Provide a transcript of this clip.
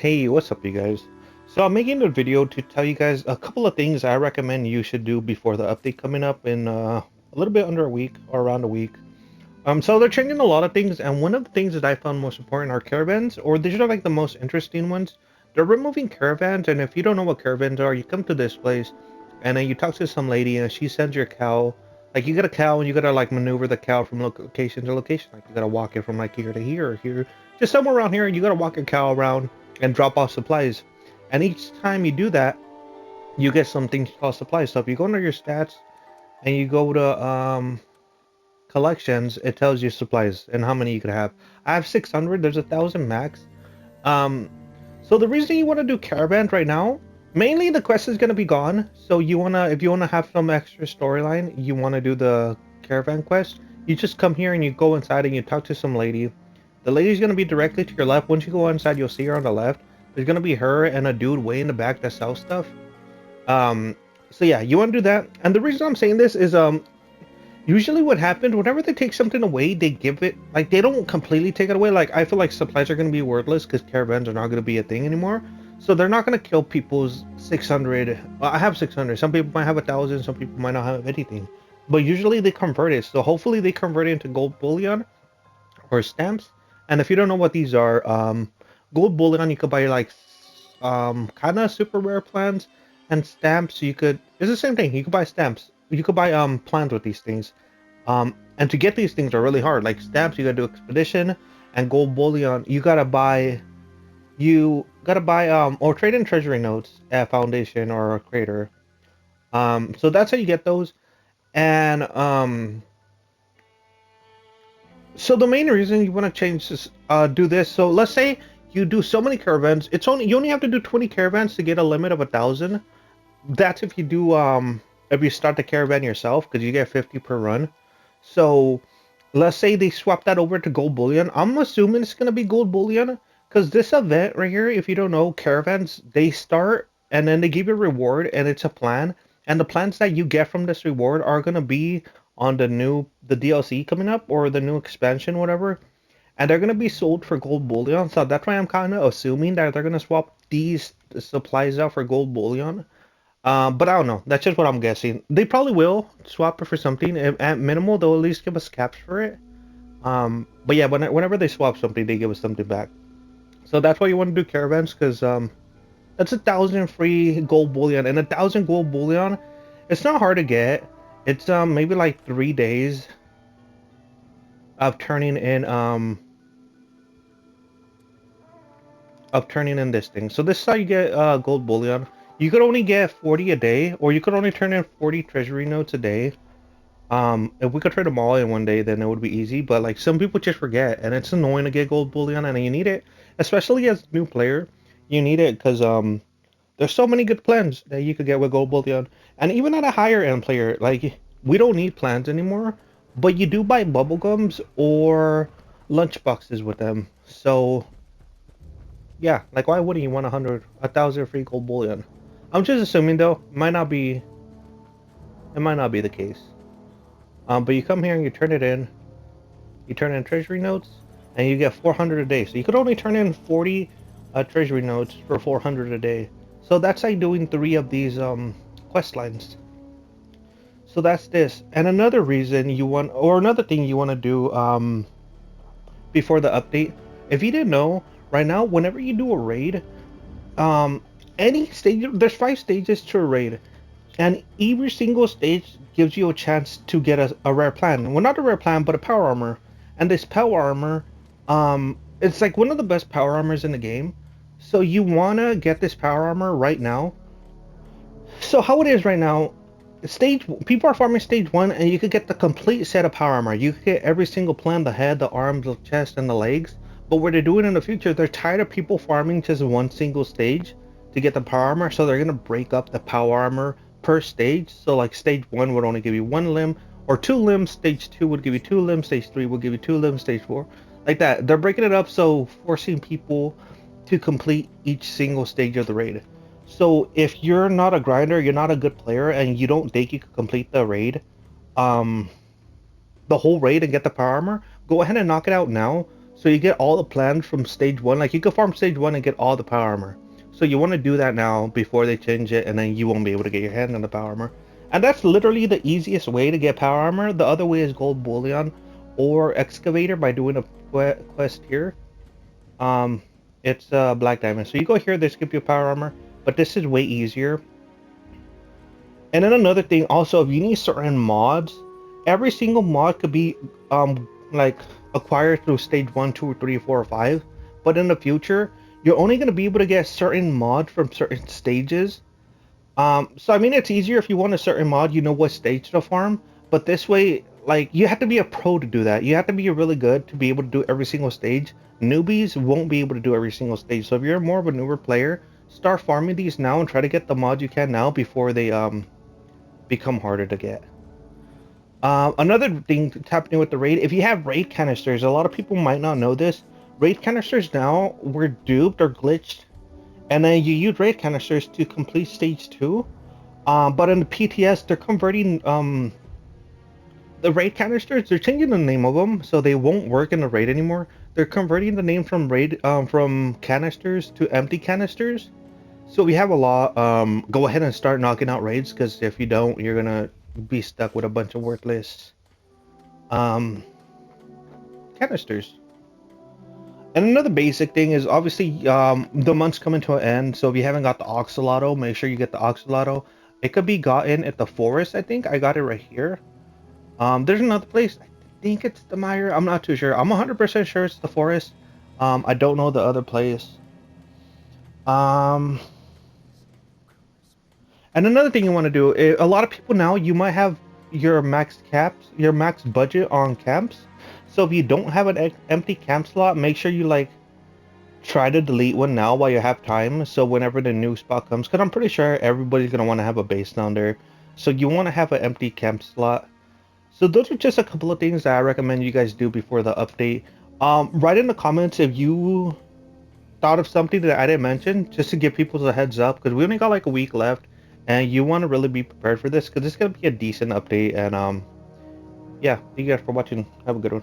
Hey, what's up, you guys? So I'm making a video to tell you guys a couple of things I recommend you should do before the update coming up in a little bit under a week or around a week. So they're changing a lot of things, and one of the things that I found most important are caravans, or these are like the most interesting ones. They're removing caravans, and if you don't know what caravans are, you come to this place, and then you talk to some lady, and she sends your cow. Like you get a cow, and you gotta like maneuver the cow from location to location. Like you gotta walk it from like here to here, or here, just somewhere around here. You gotta walk your cow around and drop off supplies. And each time you do that, you get something called supplies. So if you go under your stats and you go to collections, it tells you supplies and how many you could have. I have 600. There's 1,000 max. Um, so the reason you want to do caravan right now, mainly the quest is gonna be gone. So you wanna, if you wanna have some extra storyline, you wanna do the caravan quest. You just come here and you go inside and you talk to some lady. The lady's gonna be directly to your left. Once you go inside, you'll see her on the left. There's gonna be her and a dude way in the back that sells stuff. Um, so yeah, you want to do that. And the reason I'm saying this is usually what happens whenever they take something away, they give it like they don't completely take it away. Like I feel like supplies are gonna be worthless because caravans are not gonna be a thing anymore. So they're not gonna kill people's 600. Well, I have 600. Some people might have 1,000. Some people might not have anything. But usually they convert it. So hopefully they convert it into gold bullion or stamps. And if you don't know what these are, gold bullion you could buy like kind of super rare plans, and stamps you could. It's the same thing. You could buy stamps. You could buy plans with these things. And to get these things are really hard. Like stamps, you gotta do expedition, and gold bullion, you gotta buy. You gotta buy or trade in treasury notes at foundation or a crater. So that's how you get those. And so the main reason you want to change this, do this. So let's say you do so many caravans. It's only you only have to do 20 caravans to get a limit of 1,000. That's if you do if you start the caravan yourself because you get 50 per run. So let's say they swap that over to gold bullion. I'm assuming it's gonna be gold bullion because this event right here, if you don't know, caravans they start and then they give you a reward and it's a plan. And the plans that you get from this reward are gonna be on the DLC coming up or the new expansion, whatever. And they're gonna be sold for gold bullion. So that's why I'm kind of assuming that they're gonna swap these supplies out for gold bullion. But I don't know. That's just what I'm guessing. They probably will swap it for something. At minimal, they'll at least give us caps for it. But yeah, whenever they swap something, they give us something back. So that's why you want to do caravans, because that's 1,000 free gold bullion, and 1,000 gold bullion. It's not hard to get. It's maybe like 3 days of turning in this thing. So this is how you get gold bullion. You could only get 40 a day, or you could only turn in 40 treasury notes a day. If we could trade them all in one day, then it would be easy. But like some people just forget, and it's annoying to get gold bullion, and you need it, especially as a new player. You need it because there's so many good plans that you could get with gold bullion, and even at a higher end player, like we don't need plans anymore. But you do buy bubblegums or lunch boxes with them. So yeah, like why wouldn't you want 1,000 free gold bullion? I'm just assuming though, it might not be the case. But you come here and you turn it in, you turn in treasury notes, and you get 400 a day. So you could only turn in 40 treasury notes for 400 a day. So that's like doing 3 of these quest lines. So that's this. And another reason you want, or another thing you want to do before the update, if you didn't know, right now, whenever you do a raid, um, any stage, there's 5 stages to a raid, and every single stage gives you a chance to get a rare plan. Well, not a rare plan, but a power armor. And this power armor, it's like one of the best power armors in the game. So you wanna get this power armor right now. So how it is right now, people are farming stage 1, and you could get the complete set of power armor. You could get every single plan: the head, the arms, the chest, and the legs. But what they're doing in the future, they're tired of people farming just one single stage to get the power armor, so they're gonna break up the power armor per stage. So like stage 1 would only give you 1 limb or 2 limbs, stage 2 would give you 2 limbs, stage 3 would give you 2 limbs, stage 4 like that. They're breaking it up, so forcing people to complete each single stage of the raid. So if you're not a grinder, you're not a good player, and you don't think you could complete the raid, the whole raid and get the power armor, go ahead and knock it out now, So you get all the plans from stage 1. Like you can farm stage 1 and get all the power armor. So you want to do that now before they change it, and then you won't be able to get your hand on the power armor. And that's literally the easiest way to get power armor. The other way is gold bullion or excavator by doing a quest here. Um, it's black diamond. So you go here, they skip you power armor, but this is way easier. And then another thing, also, if you need certain mods, every single mod could be like acquired through stage 1, 2, 3, 4, or 5. But in the future, you're only going to be able to get certain mods from certain stages. So I mean, it's easier if you want a certain mod, you know what stage to farm. But this way, like, you have to be a pro to do that. You have to be really good to be able to do every single stage. Newbies won't be able to do every single stage. So if you're more of a newer player, start farming these now and try to get the mods you can now before they become harder to get. Another thing that's happening with the raid, if you have raid canisters, a lot of people might not know this. Raid canisters now were duped or glitched, and then you use raid canisters to complete stage 2. But in the PTS, they're converting the raid canisters. They're changing the name of them, so they won't work in the raid anymore. They're converting the name from raid from canisters to empty canisters. So we have a lot. Go ahead and start knocking out raids, because if you don't, you're gonna be stuck with a bunch of worthless canisters. And another basic thing is obviously the month's coming to an end, so if you haven't got the Oxalotto, make sure you get the Oxalotto. It could be gotten at the forest. I think I got it right here. There's another place. I think it's the Mire. I'm not too sure. I'm 100% sure it's the forest. I don't know the other place. And another thing you want to do, a lot of people now, you might have your max caps, your max budget on camps. So if you don't have an empty camp slot, make sure you like try to delete one now while you have time. So whenever the new spot comes, because I'm pretty sure everybody's going to want to have a base down there. So you want to have an empty camp slot. So those are just a couple of things that I recommend you guys do before the update. Write in the comments if you thought of something that I didn't mention, just to give people a heads up, because we only got like a week left. And you want to really be prepared for this, because it's going to be a decent update. And yeah, thank you guys for watching. Have a good one.